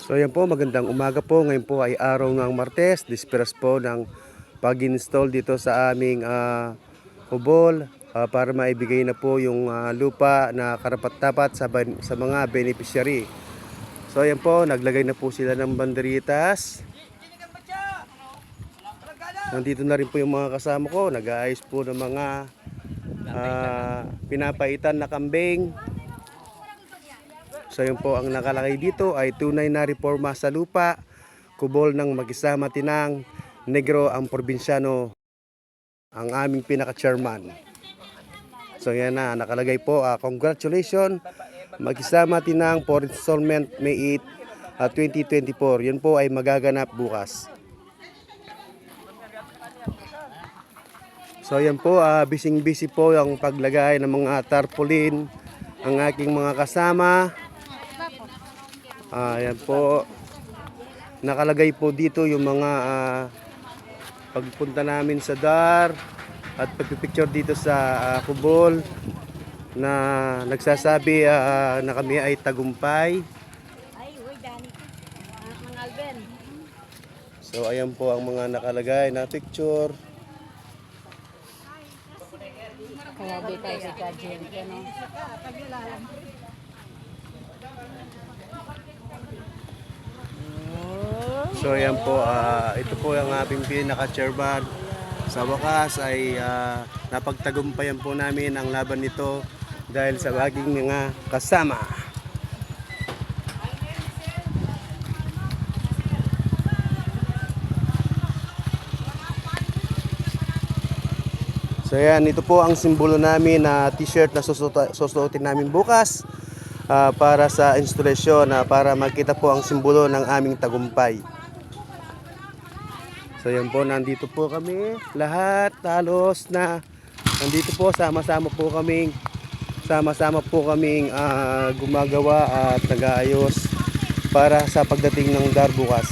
So ayan po, magandang umaga po. Ngayon po ay araw ng Martes, disperas po ng pag-install dito sa aming kubol para maibigay na po yung lupa na karapat-dapat sa mga beneficiary. So ayan po, naglagay na po sila ng banderitas. Nandito na rin po yung mga kasama ko, nag-aayos po ng mga pinapaitan na kambing. So yun po ang nakalagay dito ay tunay na reforma sa lupa, kubol ng Mag-Isama Tinang, Negro ang probinsyano, ang aming pinaka-chairman. So yan na, nakalagay po, congratulations Mag-Isama Tinang for installment May 8, 2024. Yun po ay magaganap bukas. So yan po, busy po ang paglagay ng mga tarpaulin ang aking mga kasama. Ayan po, nakalagay po dito yung mga pagpunta namin sa DAR at pagpipicture dito sa kubol na nagsasabi na kami ay tagumpay. So ayan po ang mga nakalagay na picture. Kaya di tayo si Kajin, ano? So ayan po, ito po ang ating pinaka-chairman. Sa wakas ay napagtagumpayan po namin ang laban nito dahil sa aking mga kasama. So ayan, ito po ang simbolo namin na t-shirt na susuotin namin bukas para sa instalasyon, para makita po ang simbolo ng aming tagumpay. So yan po, nandito po kami lahat halos na nandito po, sama-sama po kaming gumagawa at nag-aayos para sa pagdating ng DAR bukas.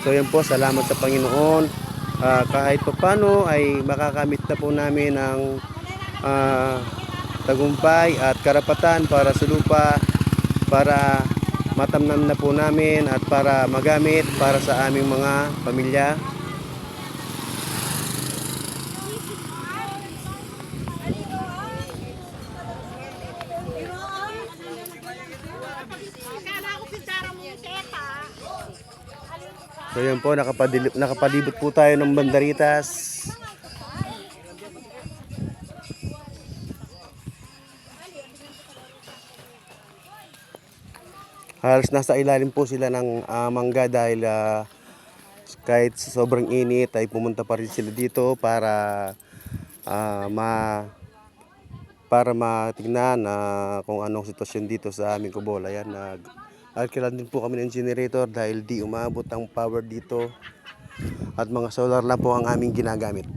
So yan po, salamat sa Panginoon, kahit paano ay makakamit na po namin ang tagumpay at karapatan para sa lupa, para matamnan na po namin at para magamit para sa aming mga pamilya. So yan po, nakapalibot po tayo ng banderitas. Halos nasa ilalim po sila ng mangga dahil kahit sobrang init ay pumunta pa rin sila dito para matignan kung anong sitwasyon dito sa aming kubol. Ayan, nag-alkilan din po kami ng generator dahil di umabot ang power dito at mga solar lang po ang aming ginagamit.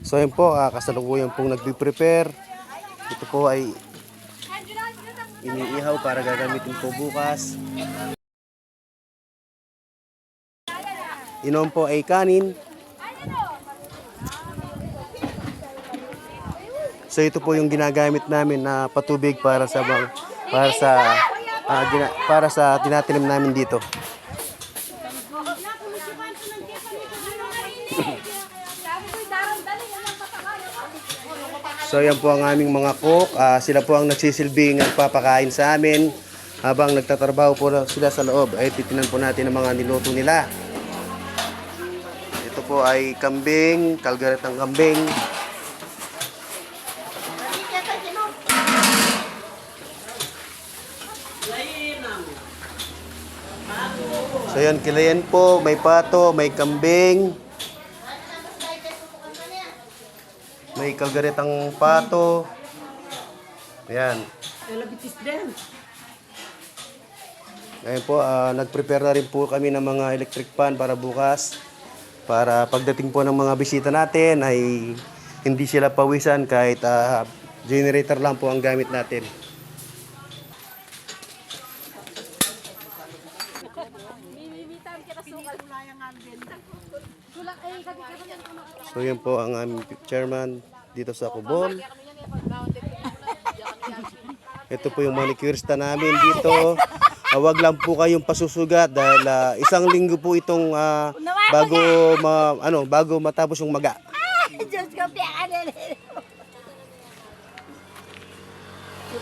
So yun po, kasalukuyan pong nagbe-prepare. Ito po ay iniihaw para gagamitin po bukas. Inom po ay kanin. So ito po yung ginagamit namin na patubig para sa tinatanim namin dito. So yan po ang aming mga cook. Sila po ang nagsisilbing nagpapakain sa amin habang nagtatrabaho po sila sa loob. Ay titinan po natin ang mga niluto nila. Ito po ay kambing, kalgaretang kambing. So yan, kilayan po, may pato, may kambing. May kalgaretang pato. Ayan. Ngayon po, nag-prepare na rin po kami ng mga electric fan para bukas. Para pagdating po ng mga bisita natin ay hindi sila pawisan kahit generator lang po ang gamit natin. So yan po ang aming chairman dito sa Kubol. Ito po yung manicurista namin dito. Wag lang po kayong pasusugat dahil isang linggo po itong bago matapos yung maga.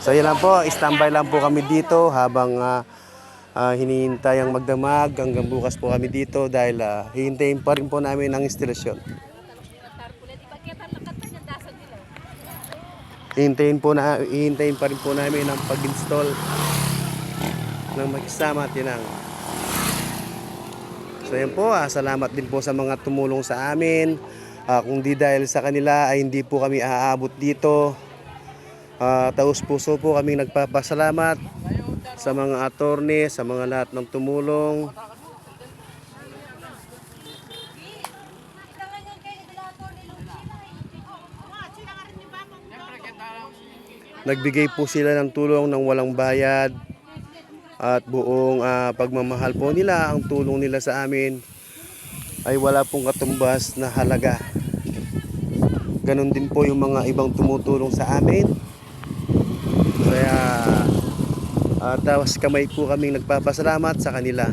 So yan lang po, standby lang po kami dito habang hinihintay ang magdamag. Hanggang bukas po kami dito dahil hihintayin pa rin po namin ang instalasyon. Hihintayin pa rin po namin ang pag-install ng Makisama Tinang. So yan po, salamat din po sa mga tumulong sa amin. Kung di dahil sa kanila ay hindi po kami aabot dito. Taos puso po kaming nagpapasalamat sa mga attorney, sa mga lahat ng tumulong. Nagbigay po sila ng tulong ng walang bayad at buong pagmamahal po nila. Ang tulong nila sa amin ay wala pong katumbas na halaga. Ganon din po yung mga ibang tumutulong sa amin. Kaya tawas kamay po kaming nagpapasalamat sa kanila.